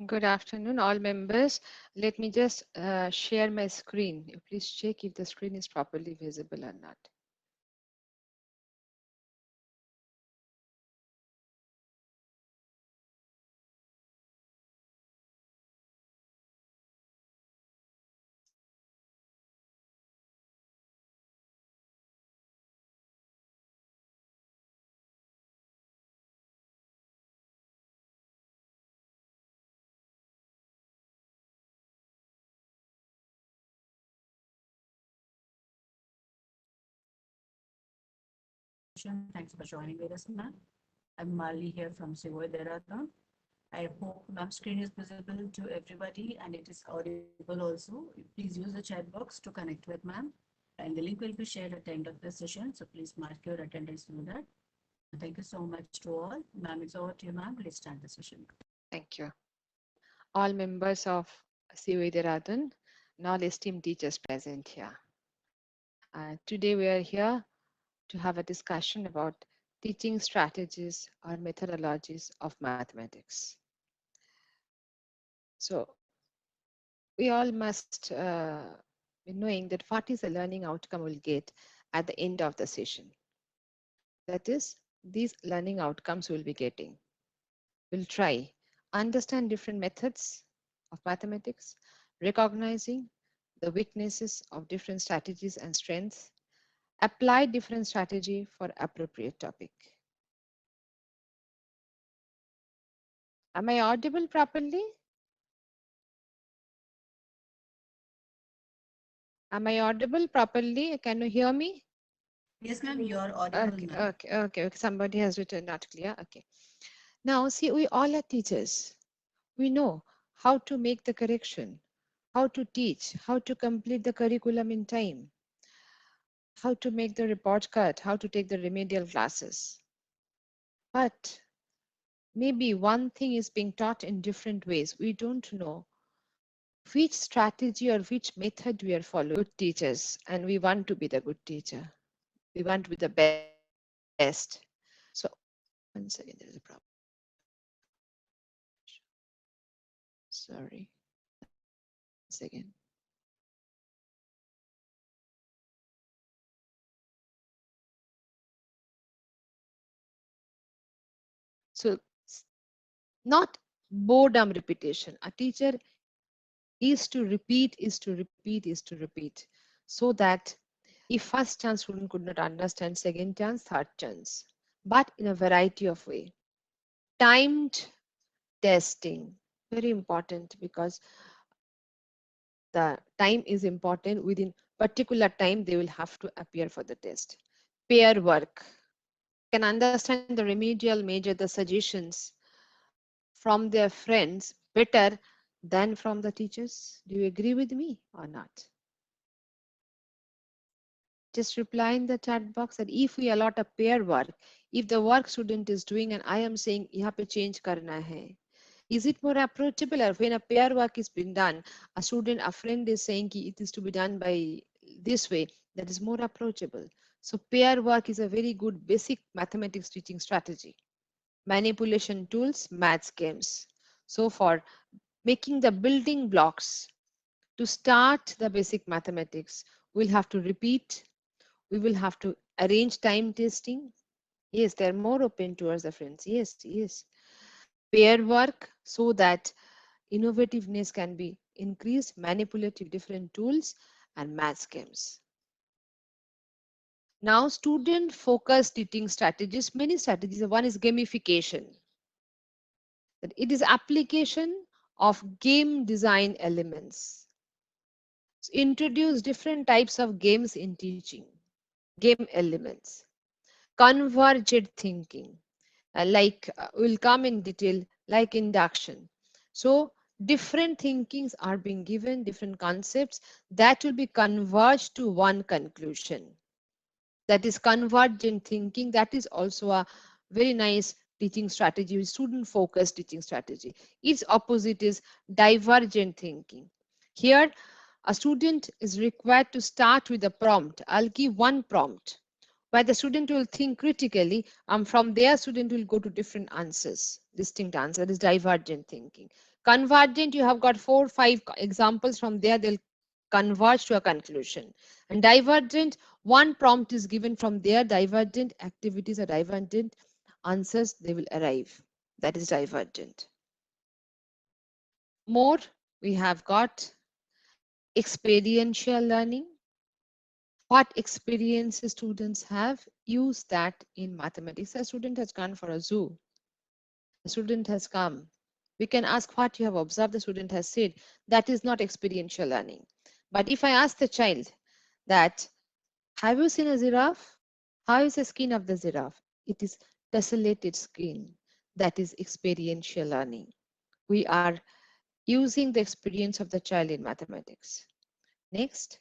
Good afternoon, all members. Let me just share my screen. Please check if the screen is properly visible or not. Thanks for joining with us, ma'am. I'm Mali here from Sivoy Dehradun. I hope ma'am screen is visible to everybody and it is audible also. Please use the chat box to connect with ma'am. And the link will be shared at the end of the session. So please mark your attendance through that. Thank you so much to all. Ma'am, it's over to you, ma'am. Let's start the session. Thank you. All members of COE and all esteemed teachers present here. Today we are here to have a discussion about teaching strategies or methodologies of mathematics. So we all must be knowing that what is the learning outcome we'll get at the end of the session. That is, these learning outcomes we'll be getting. We'll try understand different methods of mathematics, recognizing the weaknesses of different strategies and strengths, apply different strategy for appropriate topic. Am I audible properly? Am I audible properly? Can you hear me? Yes, ma'am, you are audible Okay, now. okay, okay, okay. Somebody has written not clear. Okay. Now, see, we all are teachers. We know how to make the correction, how to teach, how to complete the curriculum in time, how to make the report card, how to take the remedial classes. But maybe one thing is being taught in different ways. We don't know which strategy or which method we are following. Good teachers, and we want to be the good teacher. We want to be the best. So, one second, there is a problem. Sorry, one second. So, not boredom repetition. A teacher is to repeat, is to repeat, is to repeat, so that if first chance student could not understand, second chance, third chance, but in a variety of way. Timed testing, very important, because the time is important. Within particular time they will have to appear for the test. Pair work, can understand the remedial major, the suggestions from their friends better than from the teachers. Do you agree with me or not? Just reply in the chat box that if we allot a pair work, if the work student is doing and I am saying यहाँ पे change करना है, is it more approachable? Or when a pair work is being done, a friend is saying कि it is to be done by this way, that is more approachable. So pair work is a very good basic mathematics teaching strategy. Manipulation tools, maths games. So for making the building blocks to start the basic mathematics, we'll have to repeat, we will have to arrange time testing. Yes, they're more open towards the friends. Yes, yes. Pair work so that innovativeness can be increased, manipulative different tools and math games. Now, student focused teaching strategies, many strategies. One is gamification. That it is application of game design elements. So introduce different types of games in teaching, game elements. Convergent thinking, will come in detail, like induction. So different thinkings are being given, different concepts that will be converged to one conclusion. That is convergent thinking. That is also a very nice teaching strategy, student focused teaching strategy. Its opposite is divergent thinking. Here a student is required to start with a prompt. I'll give one prompt. where the student will think critically, from there student will go to different answers, distinct answer. That is divergent thinking. Convergent, you have got 4 or 5 examples, from there they'll converge to a conclusion. And divergent, one prompt is given, from there divergent activities or divergent answers they will arrive. That is divergent. More, we have got experiential learning. What experiences students have, use that in mathematics. A student has gone for a zoo. The student has come. We can ask what you have observed. The student has said that is not experiential learning. But if I ask the child that, have you seen a giraffe? How is the skin of the giraffe? It is tessellated skin. That is experiential learning. We are using the experience of the child in mathematics. Next.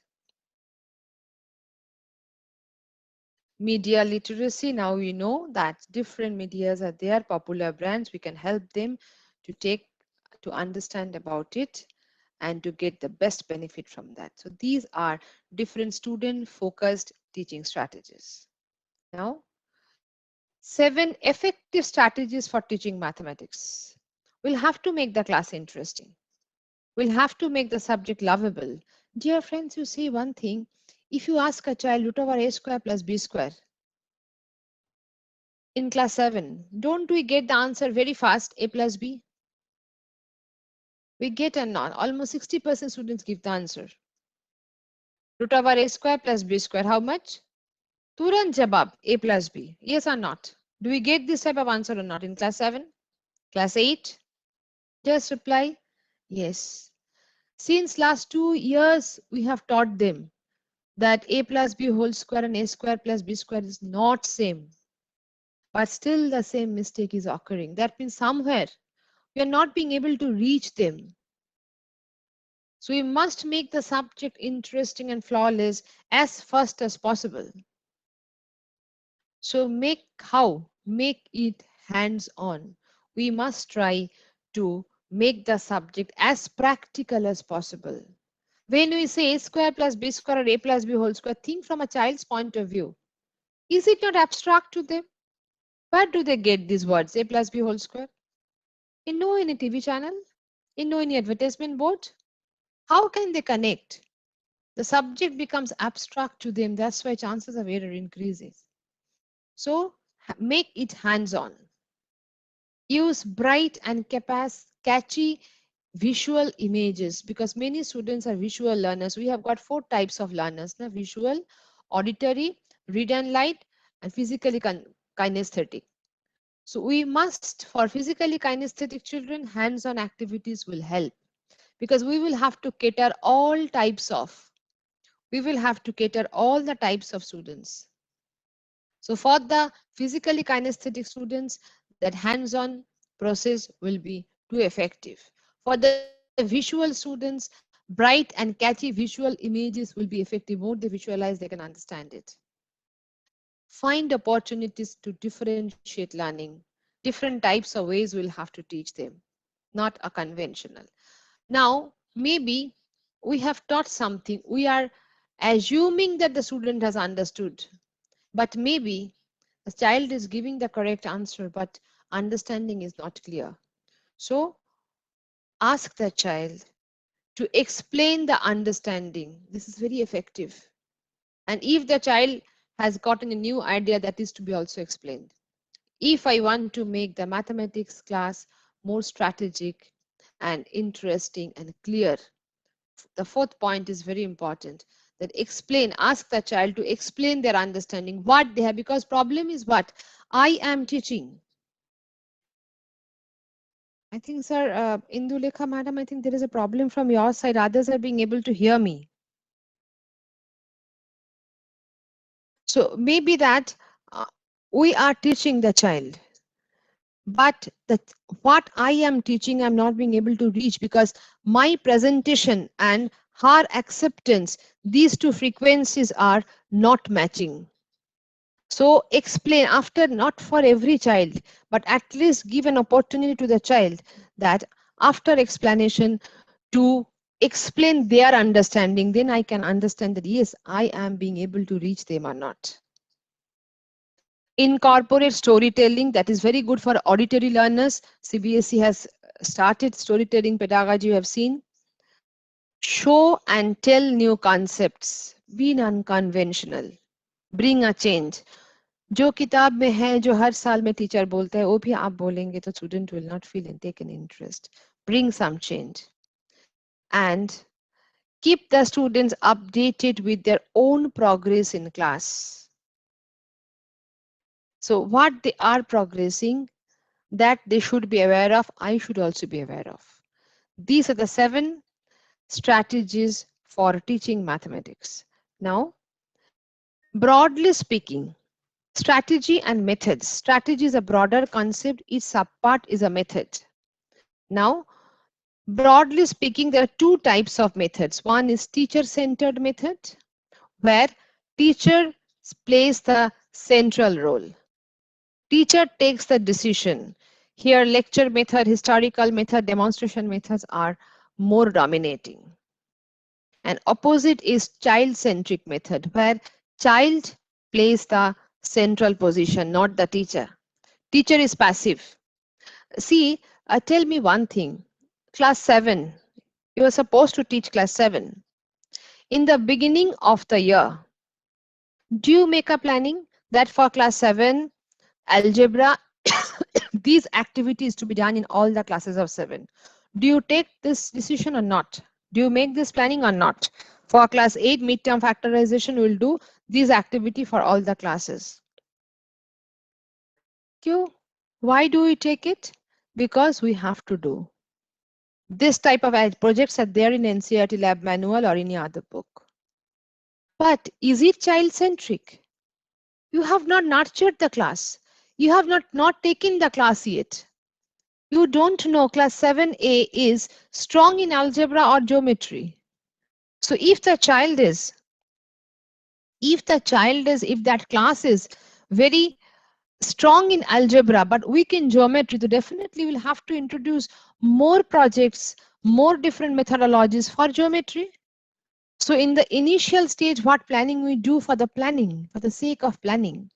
Media literacy. Now we know that different medias are there, popular brands. We can help them to understand about it and to get the best benefit from that. So these are different student focused teaching strategies. Now, 7 effective strategies for teaching mathematics. We'll have to make the class interesting. We'll have to make the subject lovable. Dear friends, you see one thing, if you ask a child root over a square plus b square in class 7, don't we get the answer very fast, a plus b? We get a non. Almost 60% students give the answer. Root over a square plus b square, how much? Turant jawab, a plus b. Yes or not? Do we get this type of answer or not in class 7? Class 8? Just reply, yes. Since last 2 years, we have taught them that a plus b whole square and a square plus b square is not same. But still the same mistake is occurring. That means somewhere we are not being able to reach them. So we must make the subject interesting and flawless as fast as possible. So make it hands-on. We must try to make the subject as practical as possible. When we say a square plus b square or a plus b whole square, think from a child's point of view. Is it not abstract to them? Where do they get these words, a plus b whole square? In no any TV channel? In no any advertisement board? How can they connect? The subject becomes abstract to them. That's why chances of error increases. So make it hands-on. Use bright and catchy visual images, because many students are visual learners. We have got 4 types of learners: visual, auditory, read and write, and physically kinesthetic. So we must, for physically kinesthetic children, hands-on activities will help, because we will have to cater all the types of students. So for the physically kinesthetic students, that hands-on process will be too effective. For the visual students, bright and catchy visual images will be effective. More they visualize, they can understand it. Find opportunities to differentiate learning. Different types of ways we'll have to teach them, not a conventional. Now, maybe we have taught something. We are assuming that the student has understood, but maybe the child is giving the correct answer, but understanding is not clear. So ask the child to explain the understanding. This is very effective. And if the child has gotten a new idea, that is to be also explained. If I want to make the mathematics class more strategic and interesting and clear, the 4th point is very important, that ask the child to explain their understanding, what they have, because problem is what I am teaching. I think, sir, Indulekha madam, I think there is a problem from your side. Others are being able to hear me. So maybe that we are teaching the child, but what I am teaching, I'm not being able to reach, because my presentation and her acceptance, these 2 frequencies are not matching. So explain after, not for every child, but at least give an opportunity to the child that after explanation to explain their understanding, then I can understand that yes, I am being able to reach them or not. Incorporate storytelling, that is very good for auditory learners. CBSE has started storytelling pedagogy, you have seen. Show and tell new concepts. Be unconventional. Bring a change. जो किताब में है, जो हर साल में teacher बोलता है, वो भी आप बोलेंगे तो student will not feel and take an interest. Bring some change. And keep the students updated with their own progress in class. So what they are progressing, that they should be aware of, I should also be aware of. These are the 7 strategies for teaching mathematics. Now, broadly speaking, strategy and methods. Strategy is a broader concept, each subpart is a method. Now, broadly speaking, there are 2 types of methods. One is teacher-centered method, where teacher plays the central role. Teacher takes the decision. Here, lecture method, historical method, demonstration methods are more dominating. And opposite is child-centric method, where child plays the central position, not the teacher. Teacher is passive. See, tell me one thing. Class 7, you are supposed to teach class 7. In the beginning of the year, do you make a planning that for class 7, algebra, these activities to be done in all the classes of 7? Do you take this decision or not? Do you make this planning or not? For class 8 midterm factorization, we will do this activity for all the classes. Why do we take it? Because we have to do. This type of projects are there in NCERT lab manual or any other book. But is it child-centric? You have not nurtured the class. You have not taken the class yet. You don't know class 7A is strong in algebra or geometry. So if that class is very strong in algebra but weak in geometry, so definitely we'll have to introduce more projects, more different methodologies for geometry. So in the initial stage, what planning we do for the planning, for the sake of planning,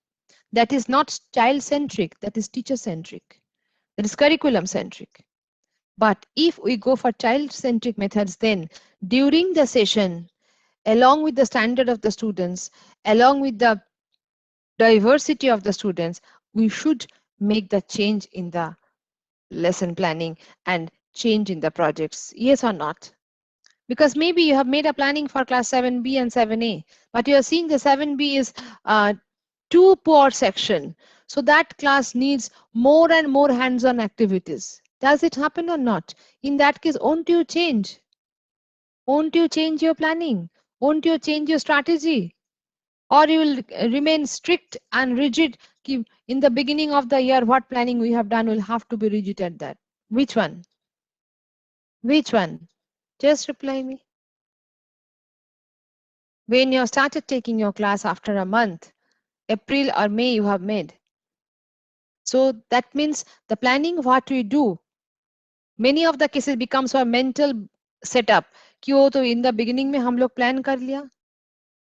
that is not child-centric, that is teacher-centric, that is curriculum-centric. But if we go for child-centric methods, then during the session, along with the standard of the students, along with the diversity of the students, we should make the change in the lesson planning and change in the projects. Yes or not? Because maybe you have made a planning for class 7B and 7A, but you are seeing the 7B is too poor section. So that class needs more and more hands-on activities. Does it happen or not? In that case, won't you change? Won't you change your planning? Won't you change your strategy? Or you will remain strict and rigid? In the beginning of the year, what planning we have done will have to be rigid at that. Which one? Which one? Just reply me. When you started taking your class after a month, April or May you have made. So that means the planning what we do, many of the cases becomes our mental setup. क्यों तो in the beginning में हम लोग plan कर लिया.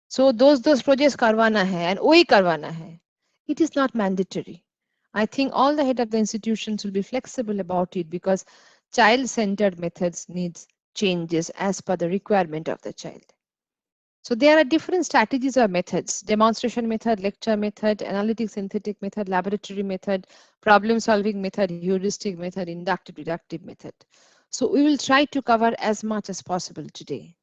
So those projects करवाना है and वही करवाना है. It is not mandatory. I think all the head of the institutions will be flexible about it because child-centered methods needs changes as per the requirement of the child. So there are different strategies or methods: demonstration method, lecture method, analytic synthetic method, laboratory method, problem solving method, heuristic method, inductive deductive method. So we will try to cover as much as possible today.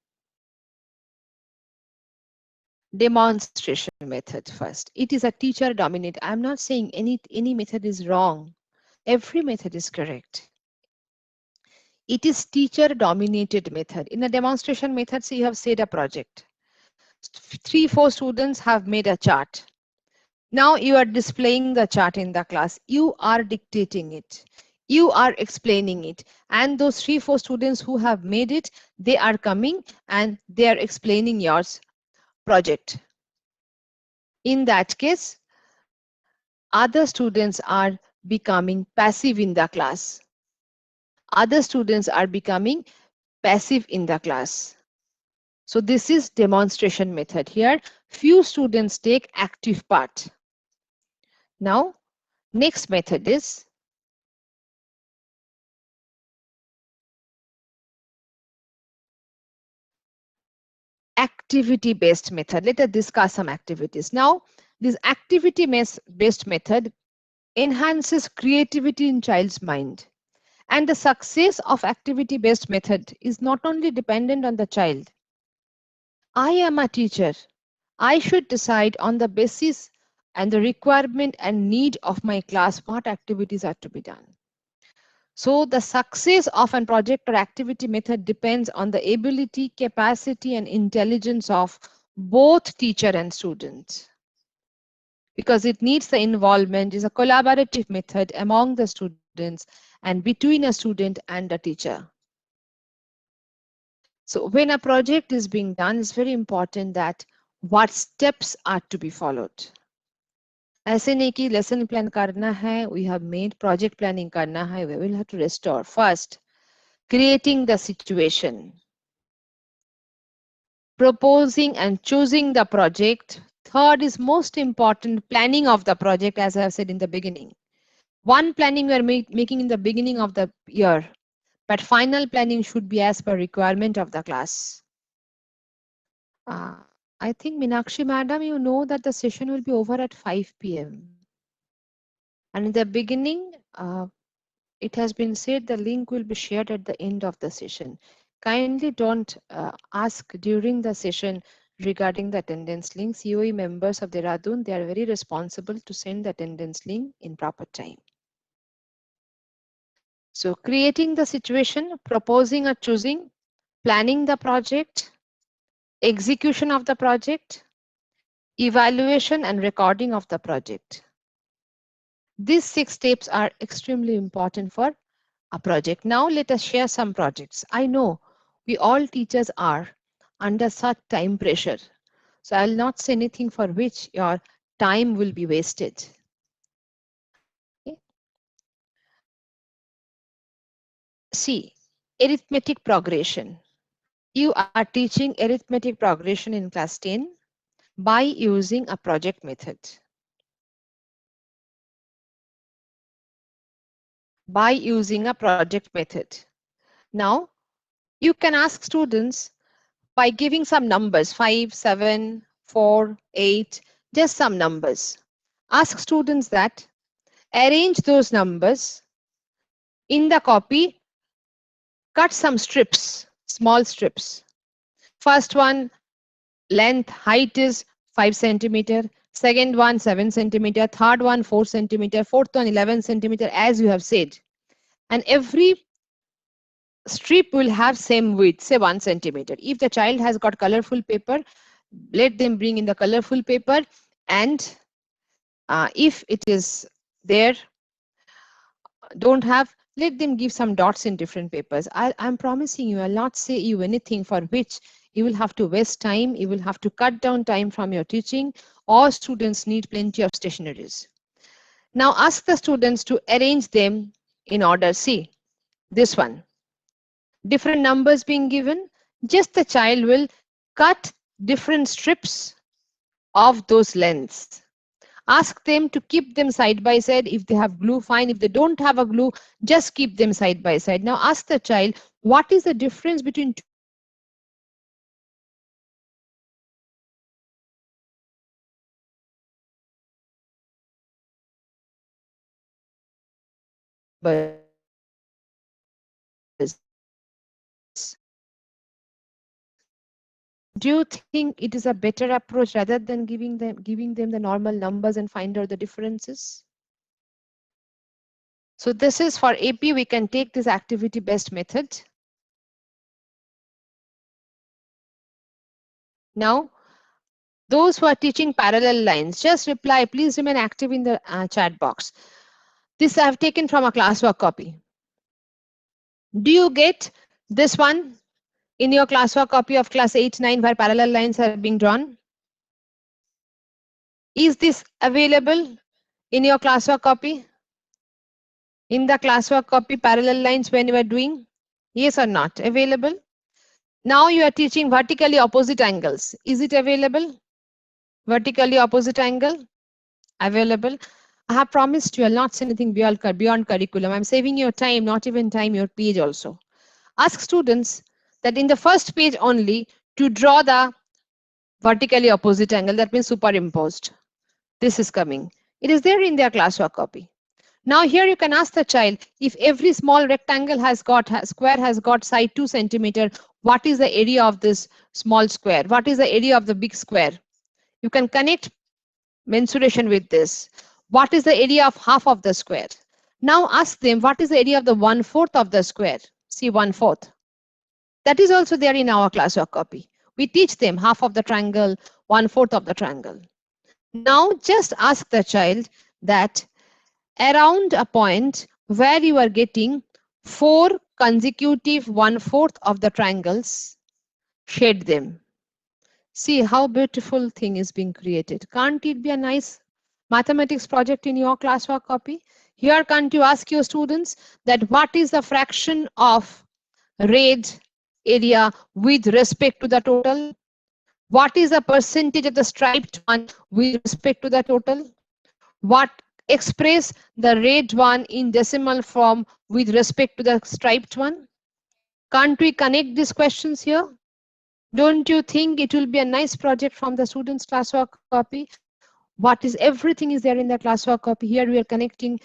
Demonstration method first. It is a teacher dominant. I'm not saying any method is wrong. Every method is correct. It is teacher dominated method. In a demonstration method, say you have said a project. 3-4 students have made a chart. Now you are displaying the chart in the class. You are dictating it. You are explaining it. And those 3-4 students who have made it, they are coming and they are explaining your project. In that case, other students are becoming passive in the class. Other students are becoming passive in the class. So this is demonstration method. Here, few students take active part. Now, next method is activity-based method. Let us discuss some activities. Now, this activity-based method enhances creativity in child's mind. And the success of activity-based method is not only dependent on the child. I am a teacher. I should decide on the basis and the requirement and need of my class what activities are to be done. So the success of a project or activity method depends on the ability, capacity, and intelligence of both teacher and student. Because it needs the involvement, is a collaborative method among the students and between a student and a teacher. So when a project is being done, it's very important that what steps are to be followed. ऐसे नहीं कि lesson plan करना है, we have made project planning करना है, we will have to restore. First, creating the situation. Proposing and choosing the project. Third is most important, planning of the project, as I have said in the beginning. One planning we are making in the beginning of the year, but final planning should be as per requirement of the class. I think Meenakshi madam, you know that the session will be over at 5 p.m. And in the beginning, it has been said the link will be shared at the end of the session. Kindly don't ask during the session regarding the attendance link. COE members of Dehradun, they are very responsible to send the attendance link in proper time. So creating the situation, proposing or choosing, planning the project, execution of the project, evaluation and recording of the project. These 6 steps are extremely important for a project. Now let us share some projects. I know we all teachers are under such time pressure. So I'll not say anything for which your time will be wasted. Okay. See, arithmetic progression. You are teaching arithmetic progression in class 10 by using a project method. By using a project method. Now, you can ask students by giving some numbers, 5, 7, 4, 8, just some numbers. Ask students that arrange those numbers in the copy, cut some strips, small strips. First one, length, height is 5 centimeter. Second one, 7 centimeter. Third one, 4 centimeter. Fourth one, 11 centimeter, as you have said. And every strip will have same width, say 1 centimeter. If the child has got colorful paper, let them bring in the colorful paper, and if it is there, don't have, let them give some dots in different papers. I'm promising you, I'll not say you anything for which you will have to waste time, you will have to cut down time from your teaching, or students need plenty of stationaries. Now ask the students to arrange them in order. See, this one, different numbers being given, just the child will cut different strips of those lengths. Ask them to keep them side by side. If they have glue, fine. If they don't have a glue, just keep them side by side. Now ask the child, what is the difference between two numbers? Do you think it is a better approach rather than giving them the normal numbers and find out the differences? So this is for AP, we can take this activity based method. Now, those who are teaching parallel lines, just reply, please remain active in the chat box. This I have taken from a classwork copy. Do you get this one in your classwork copy of class 8, 9, where parallel lines are being drawn? Is this available in your classwork copy? In the classwork copy, parallel lines when you are doing? Yes or not? Available? Now you are teaching vertically opposite angles. Is it available? Vertically opposite angle? Available. I have promised you I'll not say anything beyond curriculum. I'm saving your time, not even time, your page also. Ask students that in the first page only to draw the vertically opposite angle, that means superimposed. This is coming. It is there in their classwork copy. Now here you can ask the child, if every small rectangle square has got side 2 centimeter, what is the area of this small square? What is the area of the big square? You can connect mensuration with this. What is the area of half of the square? Now ask them, what is the area of the 1/4 of the square? See, 1/4. That is also there in our classwork copy. We teach them half of the triangle, 1/4 of the triangle. Now just ask the child that around a point where you are getting 4 consecutive 1/4 of the triangles, shade them. See how beautiful thing is being created. Can't it be a nice mathematics project in your classwork copy? Here can't you ask your students that what is the fraction of red area with respect to the total? What is the percentage of the striped one with respect to the total? What express the red one in decimal form with respect to the striped one? Can't we connect these questions here? Don't you think it will be a nice project from the students' classwork copy? Everything is there in the classwork copy. Here we are connecting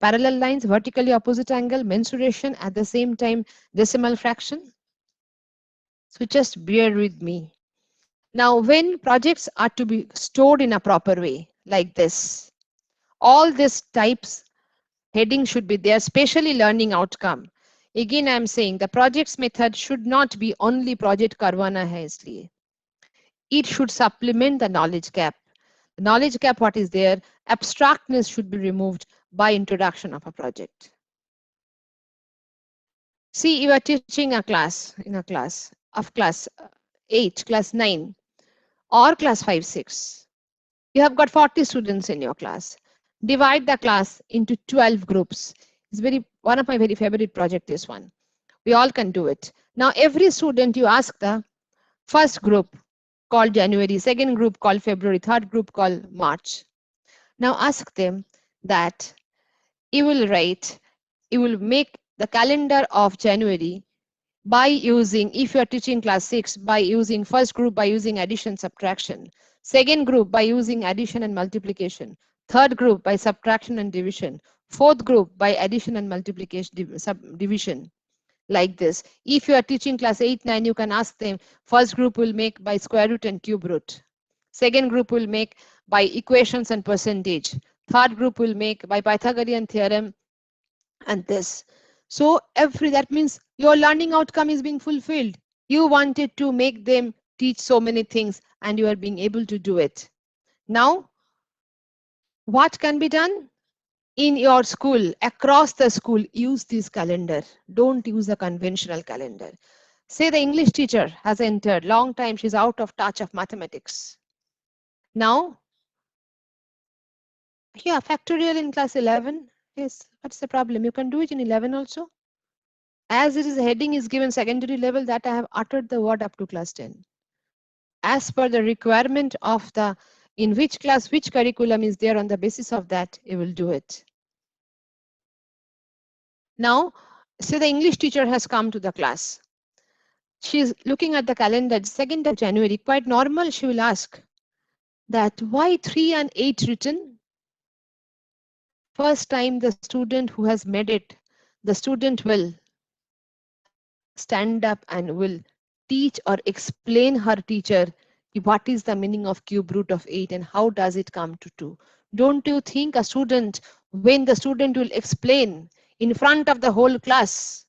parallel lines, vertically opposite angle, mensuration, at the same time decimal fraction. So just bear with me. Now, when projects are to be stored in a proper way, like this, all these types heading should be there, especially learning outcome. Again, I'm saying the projects method should not be only project करवाना है इसलिए. It should supplement the knowledge gap. The knowledge gap, what is there, abstractness should be removed by introduction of a project. See, you are teaching a class, in a class of class 8, class 9, or class 5, 6. You have got 40 students in your class. Divide the class into 12 groups. It's one of my very favorite project, this one. We all can do it. Now, every student, you ask the first group called January, second group called February, third group called March. Now ask them that you will make the calendar of January by using, if you are teaching class 6, by using first group by using addition, subtraction, second group by using addition and multiplication, third group by subtraction and division, fourth group by addition and multiplication, division, like this. If you are teaching class 8, 9, you can ask them, first group will make by square root and cube root. Second group will make by equations and percentage. Third group will make by Pythagorean theorem and this. So that means your learning outcome is being fulfilled. You wanted to make them teach so many things and you are being able to do it. Now, what can be done? In your school, across the school, use this calendar. Don't use a conventional calendar. Say the English teacher has entered, long time she's out of touch of mathematics. Now, yeah, factorial in class 11. Yes, what's the problem? You can do it in 11 also. As it is, heading is given secondary level, that I have uttered the word up to class 10. As per the requirement of the, in which class, which curriculum is there, on the basis of that, you will do it. Now, say the English teacher has come to the class. She is looking at the calendar, 2nd of January, quite normal, she will ask that why 3 and 8 written? First time the student who has made it, the student will stand up and will teach or explain her teacher what is the meaning of cube root of 8 and how does it come to 2. Don't you think a student, when the student will explain in front of the whole class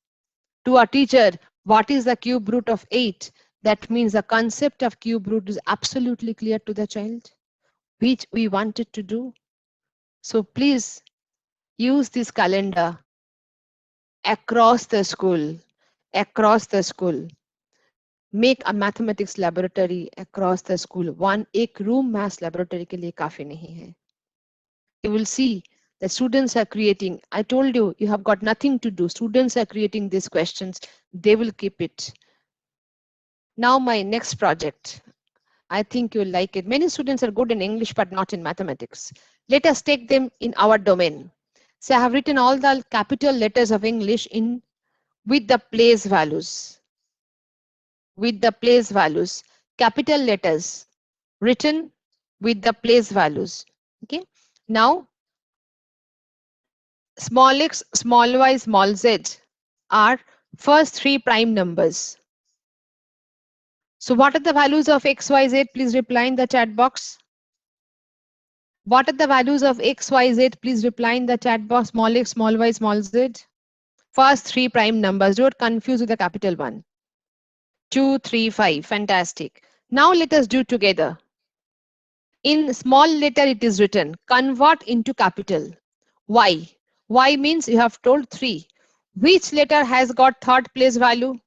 to a teacher what is the cube root of 8, that means the concept of cube root is absolutely clear to the child, which we wanted to do. So please use this calendar across the school. Make a mathematics laboratory across the school. One एक room maths laboratory के लिए काफी नहीं है. You will see the students are creating. I told you, you have got nothing to do. Students are creating these questions. They will keep it. Now my next project. I think you'll like it. Many students are good in English, but not in mathematics. Let us take them in our domain. So I have written all the capital letters of English in with the place values. With the place values. Capital letters written with the place values. Okay. Now, small x, small y, small z are first three prime numbers. So what are the values of x, y, z? Please reply in the chat box. What are the values of x, y, z? Please reply in the chat box. Small x, small y, small z. First three prime numbers. Don't confuse with the capital one. 2, 3, 5. Fantastic. Now let us do together. In small letter it is written. Convert into capital. Y. Y means you have told 3. Which letter has got third place value?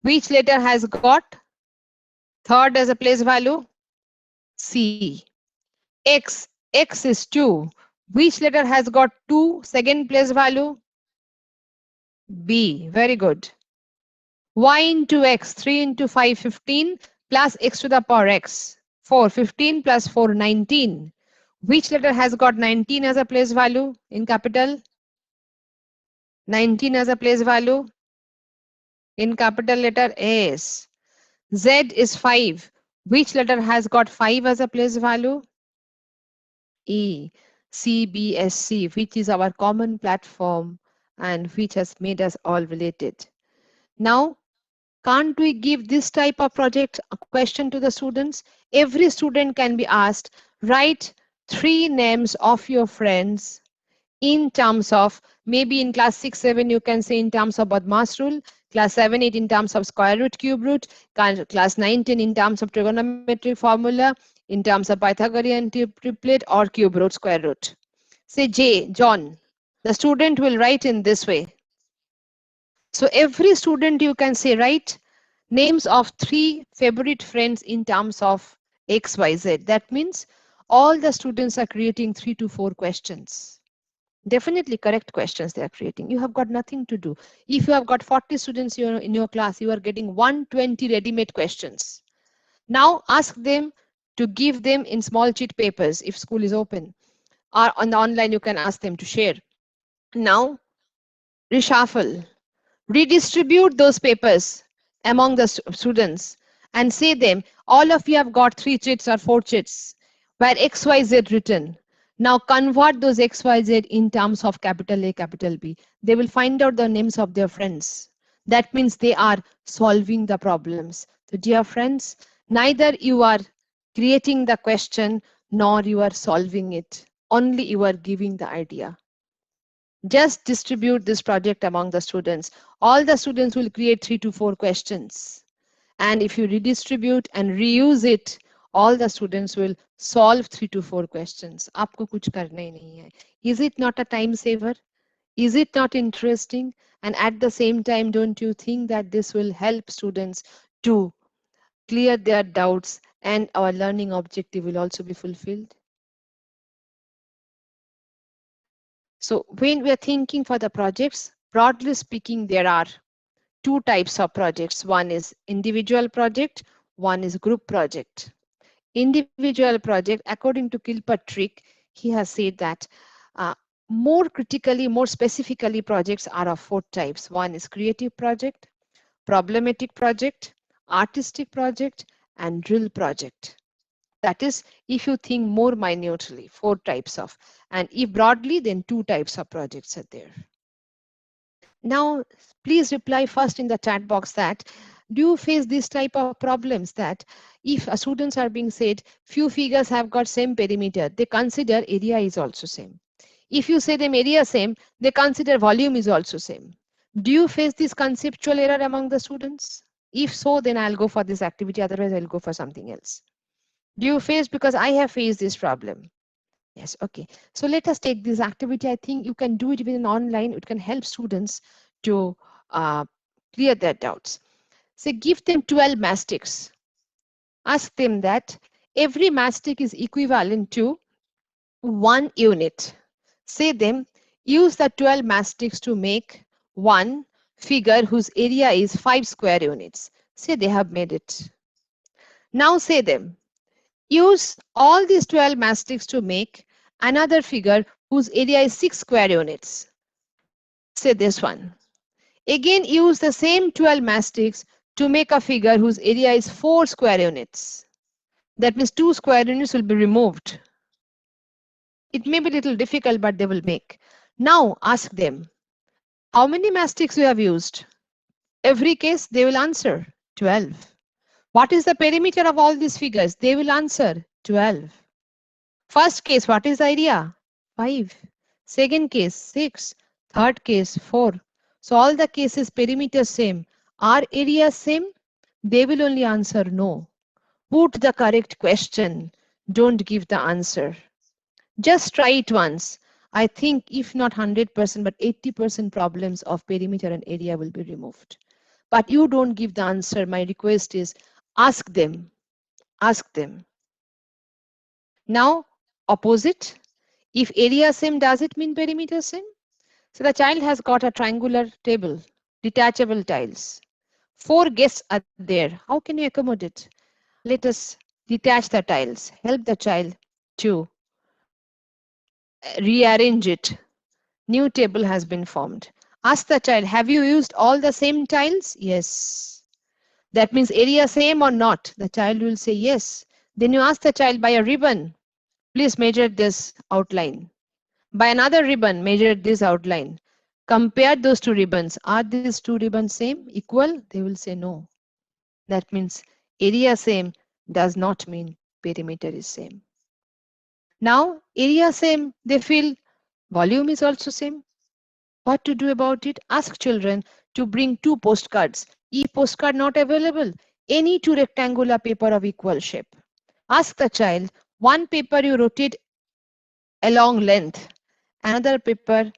Which letter has got third as a place value? C. X. X is 2. Which letter has got 2 second place value? B. Very good. Y into x, 3 into 5, 15, plus x to the power x, 4, 15 plus 4, 19. Which letter has got 19 as a place value in capital? 19 as a place value in capital letter S. Z is 5. Which letter has got 5 as a place value? E. CBSC, which is our common platform and which has made us all related. Now, can't we give this type of project question to the students? Every student can be asked, write 3 names of your friends in terms of, maybe in class 6, 7, you can say in terms of Badmas rule, class 7, 8 in terms of square root, cube root, class 9, 10 in terms of trigonometric formula, in terms of Pythagorean triplet or cube root, square root. Say J, John. The student will write in this way. So every student you can say, write names of 3 favorite friends in terms of X, Y, Z. That means all the students are creating 3 to 4 questions. Definitely correct questions they are creating. You have got nothing to do. If you have got 40 students in your class, you are getting 120 ready-made questions. Now ask them to give them in small sheet papers if school is open. Or on the online, you can ask them to share. Now reshuffle. Redistribute those papers among the students and say them, all of you have got 3 chits or 4 chits where XYZ written. Now convert those XYZ in terms of capital A, capital B. They will find out the names of their friends. That means they are solving the problems. So dear friends, neither you are creating the question nor you are solving it. Only you are giving the idea. Just distribute this project among the students. All the students will create 3 to 4 questions. And if you redistribute and reuse it, all the students will solve 3 to 4 questions. आपको कुछ करना ही नहीं है. Is it not a time saver? Is it not interesting? And at the same time, don't you think that this will help students to clear their doubts and our learning objective will also be fulfilled? So when we are thinking for the projects, broadly speaking, there are 2 types of projects. One is individual project, one is group project. Individual project, according to Kilpatrick, he has said that more critically, more specifically, projects are of 4 types. One is creative project, problematic project, artistic project, and drill project. That is, if you think more minutely, 4 types of, and if broadly, then 2 types of projects are there. Now, please reply first in the chat box that, do you face this type of problems that if students are being said, few figures have got same perimeter, they consider area is also same. If you say them area same, they consider volume is also same. Do you face this conceptual error among the students? If so, then I'll go for this activity, otherwise I'll go for something else. Do you face, because I have faced this problem? Yes, okay. So let us take this activity. I think you can do it even online. It can help students to clear their doubts. So give them 12 mastics. Ask them that every mastic is equivalent to 1 unit. Say them, use the 12 mastics to make one figure whose area is 5 square units. Say they have made it. Now say them, Use all these 12 mastics to make another figure whose area is 6 square units. Say this one. Again, use the same 12 mastics to make a figure whose area is 4 square units. That means 2 square units will be removed. It may be a little difficult, but they will make. Now ask them, how many mastics you have used? Every case, they will answer 12. What is the perimeter of all these figures? They will answer 12. First case, what is the area? 5. Second case, 6. Third case, 4. So all the cases perimeter same. Are areas same? They will only answer no. Put the correct question. Don't give the answer. Just try it once. I think if not 100%, but 80% problems of perimeter and area will be removed. But you don't give the answer. My request is ask them. Ask them. Now, opposite. If area same, does it mean perimeter same? So the child has got a triangular table, detachable tiles. 4 guests are there. How can you accommodate? Let us detach the tiles. Help the child to rearrange it. New table has been formed. Ask the child, have you used all the same tiles? Yes. That means area same or not? The child will say yes. Then you ask the child by a ribbon, please measure this outline. By another ribbon, measure this outline. Compare those 2 ribbons. Are these 2 ribbons same, equal? They will say no. That means area same does not mean perimeter is same. Now, area same, they feel volume is also same. What to do about it? Ask children to bring 2 postcards. If postcard not available, any 2 rectangular paper of equal shape. Ask the child, one paper you rotate along length, another paper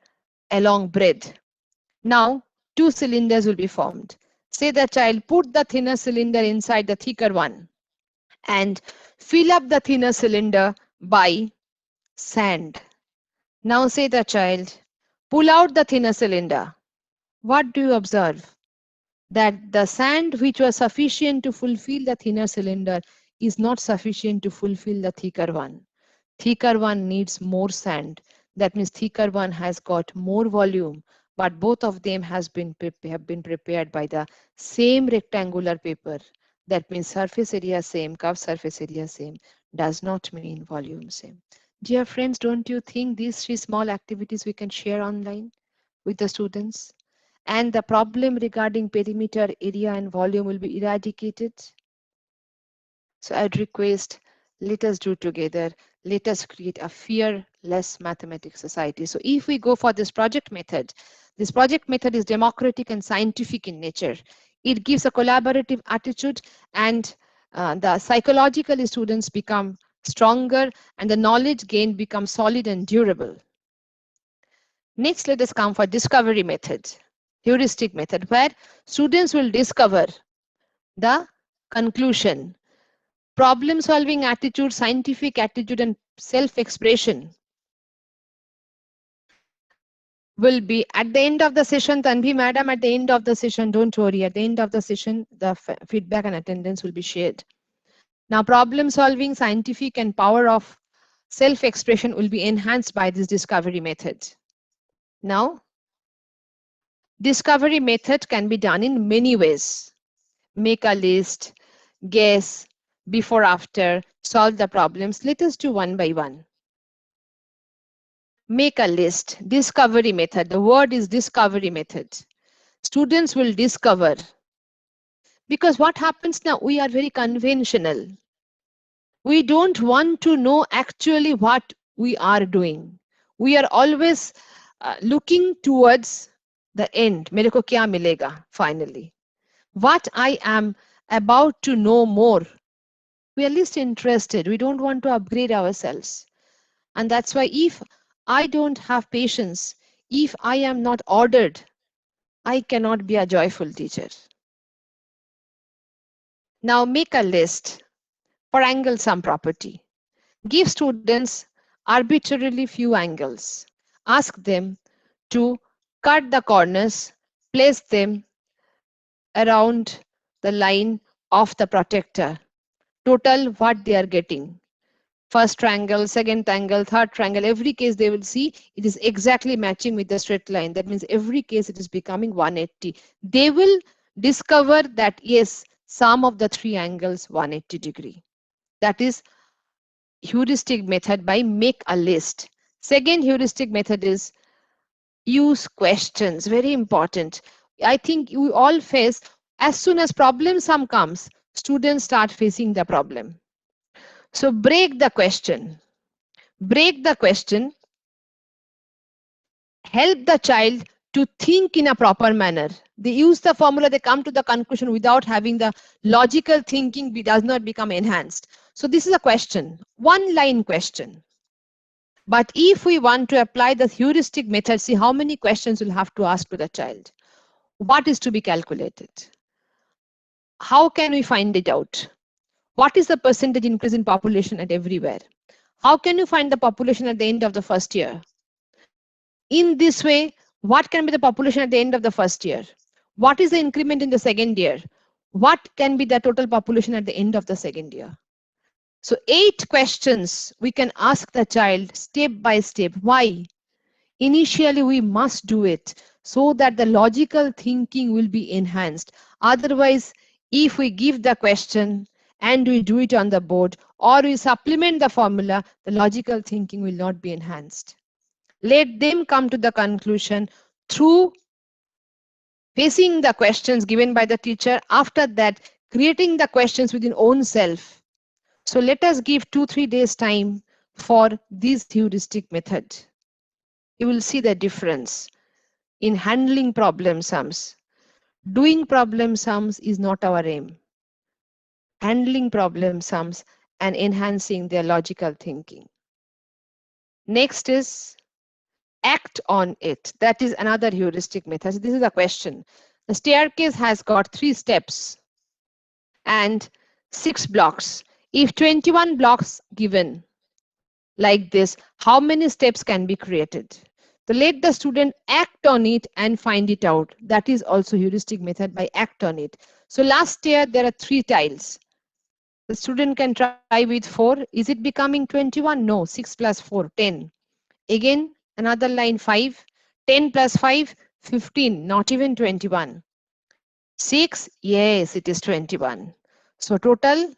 along breadth. Now, 2 cylinders will be formed. Say the child, put the thinner cylinder inside the thicker one and fill up the thinner cylinder by sand. Now say the child, pull out the thinner cylinder. What do you observe? That the sand which was sufficient to fulfill the thinner cylinder is not sufficient to fulfill the thicker one. Thicker one needs more sand. That means thicker one has got more volume, but both of them have been prepared by the same rectangular paper. That means surface area same, curved surface area same, does not mean volume same. Dear friends, don't you think these 3 small activities we can share online with the students? And the problem regarding perimeter, area, and volume will be eradicated. So I'd request, let us do together. Let us create a fearless mathematics society. So if we go for this project method is democratic and scientific in nature. It gives a collaborative attitude, and the psychologically students become stronger and the knowledge gained becomes solid and durable. Next, let us come for discovery method, heuristic method, where students will discover the conclusion. Problem solving attitude, scientific attitude, and self-expression will be at the end of the session. Tanvi madam, at the end of the session, don't worry, at the end of the session, the feedback and attendance will be shared. Now, problem solving, scientific, and power of self-expression will be enhanced by this discovery method. Now, discovery method can be done in many ways. Make a list, guess, before, after, solve the problems. Let us do one by one. Make a list, discovery method. The word is discovery method. Students will discover. Because what happens now, we are very conventional. We don't want to know actually what we are doing. We are always looking towards the end. Mere ko kya milega finally? What I am about to know more. We are least interested. We don't want to upgrade ourselves. And that's why if I don't have patience, if I am not ordered, I cannot be a joyful teacher. Now make a list for angle sum property. Give students arbitrarily few angles. Ask them to cut the corners, place them around the line of the protector. Total what they are getting. first triangle, second triangle, third triangle, every case they will see it is exactly matching with the straight line. That means every case it is becoming 180. They will discover that yes, sum of the three angles 180 degree. That is heuristic method by make a list. Second heuristic method is use questions. Very important. I think you all face, as soon as problem sum comes, students start facing the problem. So break the question. Break the question. Help the child to think in a proper manner. They use the formula, they come to the conclusion without having the logical thinking does not become enhanced. So this is a question, one line question. But if we want to apply the heuristic method, see how many questions we'll have to ask to the child. What is to be calculated? How can we find it out? What is the percentage increase in population at everywhere? How can you find the population at the end of the first year? In this way, what can be the population at the end of the first year? What is the increment in the second year? What can be the total population at the end of the second year? So 8 questions we can ask the child step by step. Why? Initially, we must do it so that the logical thinking will be enhanced. Otherwise, if we give the question and we do it on the board or we supplement the formula, the logical thinking will not be enhanced. Let them come to the conclusion through facing the questions given by the teacher. After that, creating the questions within own self. So let us give 2-3 days time for this heuristic method. You will see the difference in handling problem sums. Doing problem sums is not our aim. Handling problem sums and enhancing their logical thinking. Next is act on it. That is another heuristic method. So this is a question. The staircase has got 3 steps and 6 blocks. If 21 blocks given like this, how many steps can be created? So let the student act on it and find it out. That is also heuristic method by act on it. So last year there are 3 tiles. The student can try with 4. Is it becoming 21? No. 6 plus 4, 10. Again, another line 5. 10 plus 5, 15. Not even 21. 6, yes, it is 21. So total,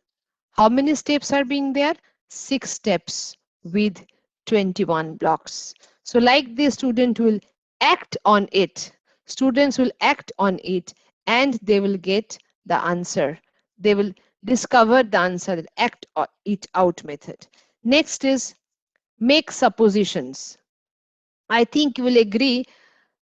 how many steps are being there? 6 steps with 21 blocks. So like this, student will act on it. Students will act on it and they will get the answer. They will discover the answer, act it out method. Next is make suppositions. I think you will agree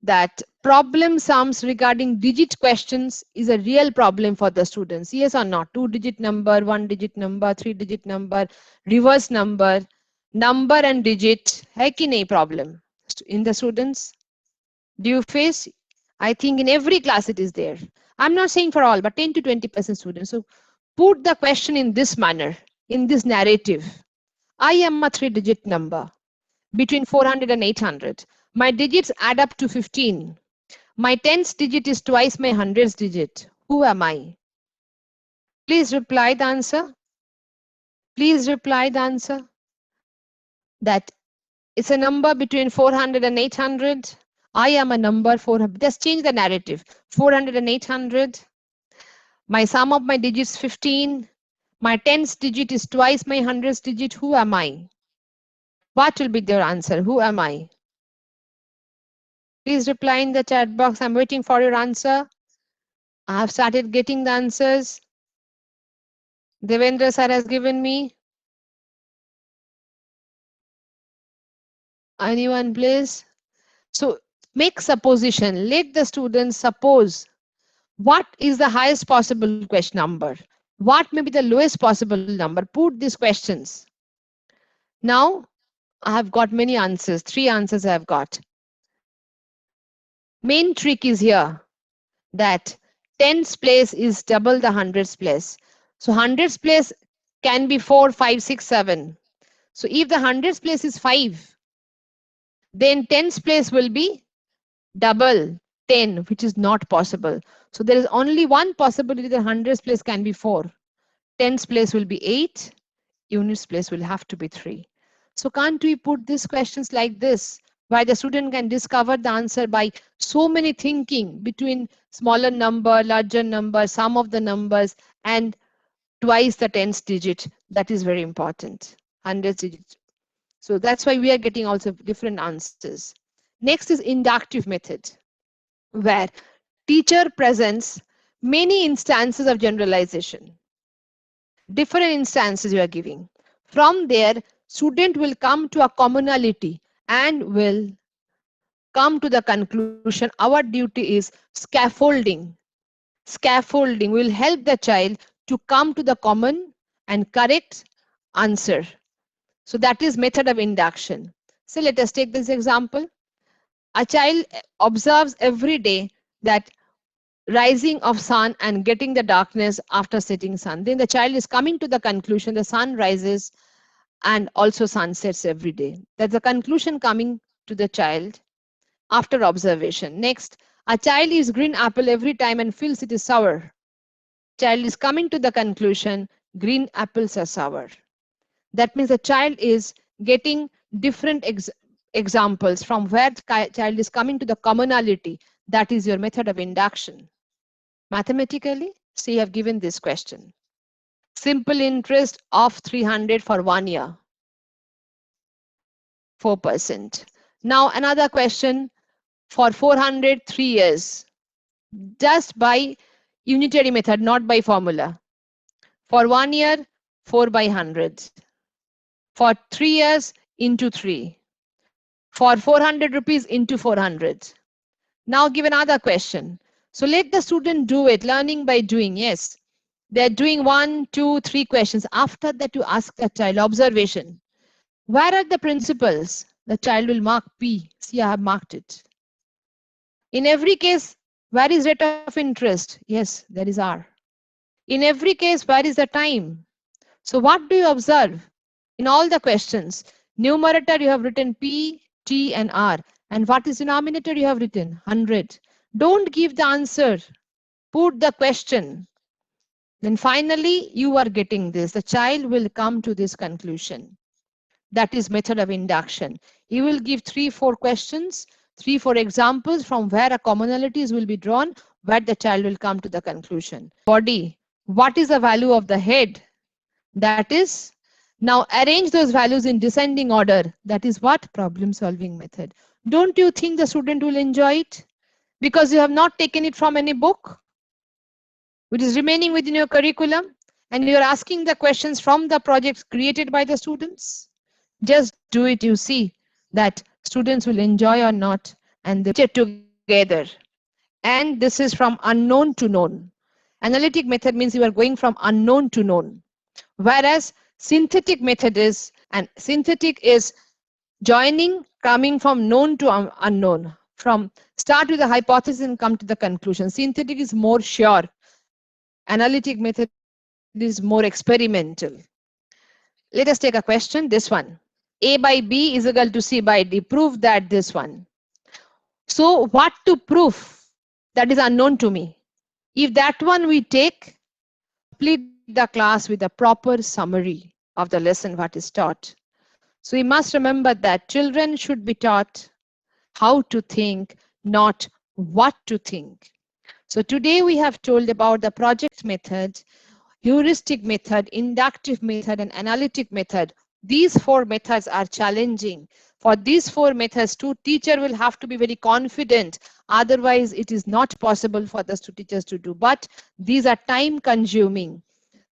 that problem sums regarding digit questions is a real problem for the students. Yes or not? 2-digit number, 1-digit number, 3-digit number, reverse number, number and digit. है कि नहीं problem in the students? Do you face? I think in every class it is there. I'm not saying for all, but 10 to 20% students. So put the question in this manner, in this narrative. I am a 3-digit number between 400 and 800. My digits add up to 15. My tens digit is twice my hundreds digit. Who am I? Please reply the answer. Please reply the answer. That it's a number between 400 and 800. I am a number 400. Just change the narrative. 400 and 800. My sum of my digits 15. My tens digit is twice my hundreds digit. Who am I? What will be their answer? Who am I? Please reply in the chat box. I'm waiting for your answer. I have started getting the answers. Devendra sir has given me. Anyone please? So make supposition. Let the students suppose what is the highest possible question number? What may be the lowest possible number? Put these questions. Now I have got many answers. 3 answers I have got. Main trick is here that tens place is double the hundreds place. So hundreds place can be 4, 5, 6, 7. So if the hundreds place is 5, then tens place will be double 10, which is not possible. So there is only one possibility that hundreds place can be 4. Tens place will be 8. units place will have to be 3. So can't we put these questions like this, where the student can discover the answer by so many thinking between smaller number, larger number, sum of the numbers, and twice the tens digit. That is very important. Hundreds digit. So that's why we are getting also different answers. Next is inductive method, where teacher presents many instances of generalization. Different instances you are giving. From there, student will come to a commonality and will come to the conclusion. Our duty is scaffolding. Scaffolding will help the child to come to the common and correct answer. So that is method of induction. So let us take this example. A child observes every day that rising of sun and getting the darkness after setting sun. Then the child is coming to the conclusion the sun rises and also sun sets every day. That's the conclusion coming to the child after observation. Next, a child eats green apple every time and feels it is sour. Child is coming to the conclusion green apples are sour. That means the child is getting different examples from where the child is coming to the commonality. That is your method of induction. Mathematically, so you have given this question. Simple interest of 300 for 1 year, 4%. Now another question for 400, 3 years, just by unitary method, not by formula. For 1 year, 4 by 100. For 3 years, into 3. For 400 rupees, into 400. Now give another question. So let the student do it, learning by doing, yes. They're doing 1, 2, 3 questions. After that, you ask the child, observation. Where are the principles? The child will mark P. See, I have marked it. In every case, where is rate of interest? Yes, there is R. In every case, where is the time? So what do you observe? In all the questions, numerator you have written P, T and R. And what is denominator you have written? 100. Don't give the answer. Put the question. Then finally, you are getting this. The child will come to this conclusion. That is method of induction. He will give 3, 4 questions, 3, 4 examples from where a commonalities will be drawn, where the child will come to the conclusion. Body. What is the value of the head? That is, now arrange those values in descending order. That is what? Problem solving method. Don't you think the student will enjoy it? Because you have not taken it from any book, which is remaining within your curriculum, and you are asking the questions from the projects created by the students. Just do it, you see that students will enjoy or not, and they get together. And this is from unknown to known. Analytic method means you are going from unknown to known. Whereas synthetic method is, and synthetic is joining, coming from known to unknown. From start with the hypothesis and come to the conclusion. Synthetic is more sure. Analytic method is more experimental. Let us take a question, this one. A by B is equal to C by D. Prove that this one. So what to prove? That is unknown to me. If that one we take, complete the class with a proper summary of the lesson what is taught. So we must remember that children should be taught how to think, not what to think. So today we have told about the project method, heuristic method, inductive method, and analytic method. These 4 methods are challenging. For these 4 methods, teacher will have to be very confident. Otherwise, it is not possible for the teachers to do. But these are time consuming.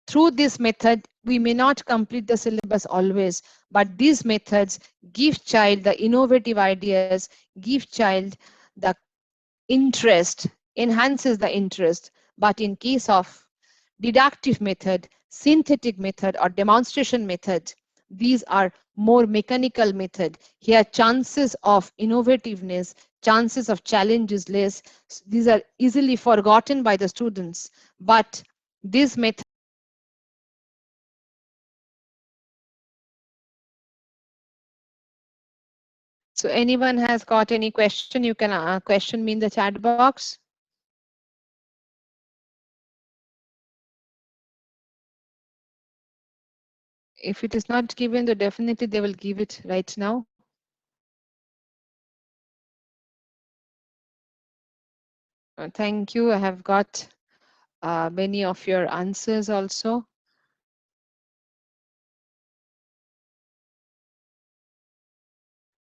Through this method, we may not complete the syllabus always, but these methods give child the innovative ideas, give child the interest, enhances the interest. But in case of deductive method, synthetic method, or demonstration method, these are more mechanical method. Here chances of innovativeness, chances of challenge is less. These are easily forgotten by the students. But this method, so anyone has got any question, you can question me in the chat box. If it is not given, then definitely they will give it right now. Thank you. I have got many of your answers also.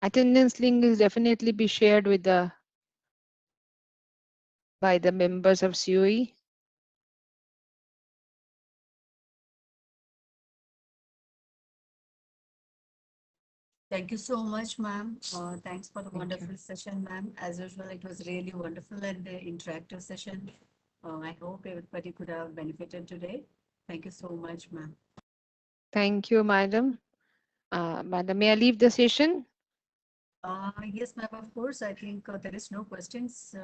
Attendance link is definitely be shared with the by the members of COE. Thank you so much, ma'am. Thanks for the Thank you. wonderful session, ma'am. As usual, it was really wonderful and interactive session. I hope everybody could have benefited today. Thank you so much, ma'am. Thank you, madam. Madam, may I leave the session? Yes, ma'am, of course. I think there is no questions.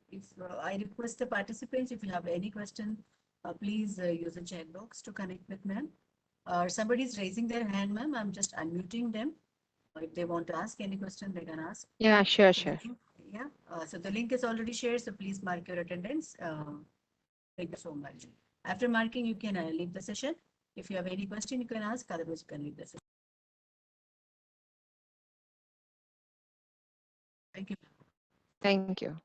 If I request the participants, if you have any question, please use the chat box to connect with ma'am. Somebody is raising their hand, ma'am. I'm just unmuting them. If they want to ask any question, they can ask. Yeah, sure, So the sure. link- Yeah, so the link is already shared, so please mark your attendance. Thank you so much. After marking, you can leave the session. If you have any question, you can ask, otherwise you can leave the session. Thank you. Thank you.